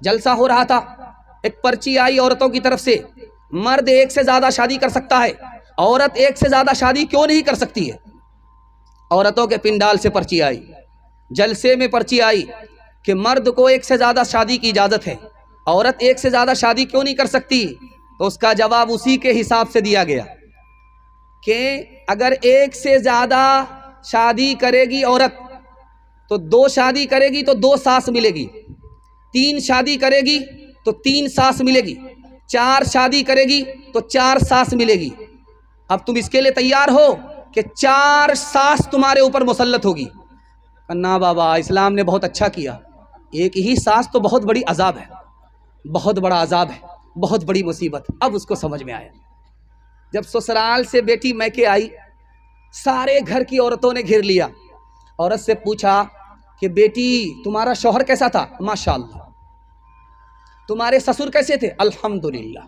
جلسہ ہو رہا تھا، ایک پرچی آئی عورتوں کی طرف سے، مرد ایک سے زیادہ شادی کر سکتا ہے، عورت ایک سے زیادہ شادی کیوں نہیں کر سکتی ہے؟ عورتوں کے پنڈال سے پرچی آئی، جلسے میں پرچی آئی کہ مرد کو ایک سے زیادہ شادی کی اجازت ہے، عورت ایک سے زیادہ شادی کیوں نہیں کر سکتی؟ تو اس کا جواب اسی کے حساب سے دیا گیا کہ اگر ایک سے زیادہ شادی کرے گی عورت تو 2 شادی کرے گی تو 2 ساس ملے گی، 3 شادی کرے گی تو 3 ساس ملے گی، 4 شادی کرے گی تو 4 ساس ملے گی۔ اب تم اس کے لیے تیار ہو کہ 4 ساس تمہارے اوپر مسلط ہوگی؟ نہ بابا، اسلام نے بہت اچھا کیا، ایک ہی ساس تو بہت بڑی عذاب ہے، بہت بڑا عذاب ہے، بہت بڑی مصیبت۔ اب اس کو سمجھ میں آیا، جب سسرال سے بیٹی میکے آئی، سارے گھر کی عورتوں نے گھیر لیا، عورت سے پوچھا کہ بیٹی تمہارا شوہر کیسا تھا؟ ماشاءاللہ۔ تمہارے سسر کیسے تھے؟ الحمدللہ۔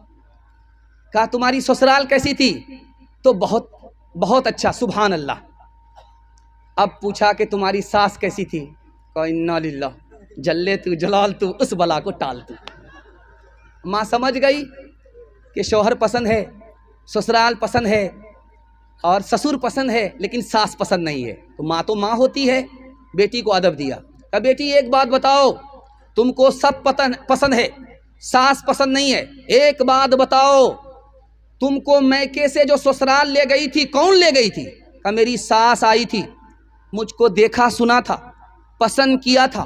کہا تمہاری سسرال کیسی تھی؟ تو بہت بہت اچھا، سبحان اللہ۔ اب پوچھا کہ تمہاری ساس کیسی تھی؟ کہا انا للہ، جلے تو جلال تو، اس بلا کو ٹال تو۔ ماں سمجھ گئی کہ شوہر پسند ہے، سسرال پسند ہے اور سسر پسند ہے، لیکن ساس پسند نہیں ہے۔ تو ماں ہوتی ہے، بیٹی کو ادب دیا۔ کہا بیٹی ایک بات بتاؤ، تم کو سب پسند ہے، ساس پسند نہیں ہے، ایک بات بتاؤ، تم کو میکے سے جو سسرال لے گئی تھی کون لے گئی تھی؟ کہا میری ساس آئی تھی، مجھ کو دیکھا سنا تھا، پسند کیا تھا،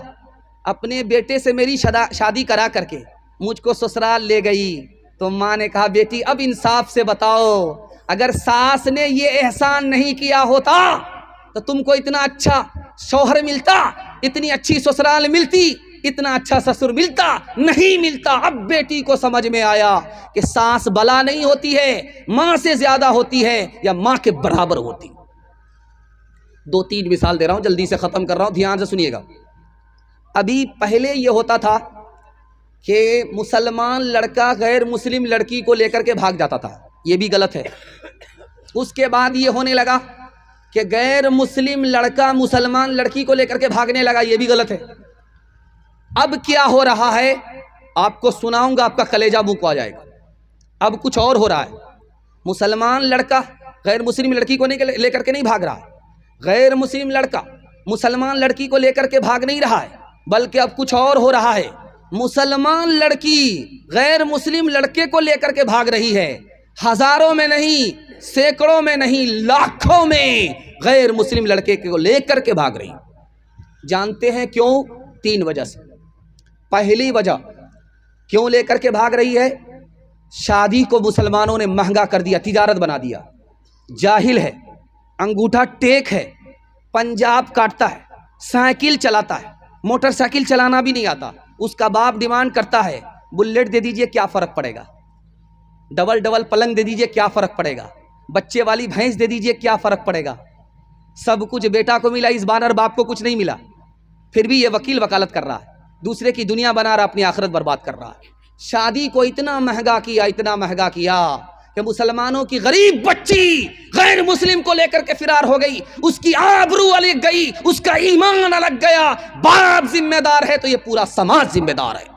اپنے بیٹے سے میری شادی کرا کر کے مجھ کو سسرال لے گئی۔ تو ماں نے کہا بیٹی اب انصاف سے بتاؤ، اگر ساس نے یہ احسان نہیں کیا ہوتا تو تم کو اتنا اچھا شوہر ملتا، اتنی اچھی سسرال ملتی، اتنا اچھا سسر ملتا؟ نہیں ملتا۔ اب بیٹی کو سمجھ میں آیا کہ ساس بلا نہیں ہوتی ہے، ماں سے زیادہ ہوتی ہے یا ماں کے برابر ہوتی۔ 2-3 مثال دے رہا ہوں، جلدی سے ختم کر رہا ہوں، دھیان سے سنیے گا۔ ابھی پہلے یہ ہوتا تھا کہ مسلمان لڑکا غیر مسلم لڑکی کو لے کر کے بھاگ جاتا تھا، یہ بھی غلط ہے۔ اس کے بعد یہ ہونے لگا کہ غیر مسلم لڑکا مسلمان لڑکی کو لے کر کے بھاگنے لگا، یہ بھی غلط ہے۔ اب کیا ہو رہا ہے آپ کو سناؤں گا، آپ کا کلیجہ منہ کو آ جائے گا۔ اب کچھ اور ہو رہا ہے، مسلمان لڑکا غیر مسلم لڑکی کو لے کر کے نہیں بھاگ رہا، غیر مسلم لڑکا مسلمان لڑکی کو لے کر کے بھاگ نہیں رہا ہے، بلکہ اب کچھ اور ہو رہا ہے، مسلمان لڑکی غیر مسلم لڑکے کو لے کر کے بھاگ رہی ہے۔ ہزاروں میں نہیں، سینکڑوں میں نہیں، لاکھوں میں غیر مسلم لڑکے کو لے کر کے بھاگ رہی۔ جانتے ہیں کیوں؟ 3 وجہ سے۔ پہلی وجہ کیوں لے کر کے بھاگ رہی ہے؟ شادی کو مسلمانوں نے مہنگا کر دیا، تجارت بنا دیا۔ جاہل ہے، انگوٹھا ٹیک ہے، پنجاب کاٹتا ہے، سائیکل چلاتا ہے، موٹر سائیکل چلانا بھی نہیں آتا، اس کا باپ ڈیمانڈ کرتا ہے بلیٹ دے دیجئے، کیا فرق پڑے گا؟ ڈبل پلنگ دے دیجئے، کیا فرق پڑے گا؟ بچے والی بھینس دے دیجئے، کیا فرق پڑے گا؟ سب کچھ بیٹا کو ملا، اس بار باپ کو کچھ نہیں ملا، پھر بھی یہ وکیل وکالت کر رہا ہے، دوسرے کی دنیا بنا رہا، اپنی آخرت برباد کر رہا ہے۔ شادی کو اتنا مہنگا کیا، اتنا مہنگا کیا کہ مسلمانوں کی غریب بچی غیر مسلم کو لے کر کے فرار ہو گئی، اس کی آبرو الگ گئی، اس کا ایمان الگ گیا۔ باپ ذمہ دار ہے تو یہ پورا سماج ذمہ دار ہے۔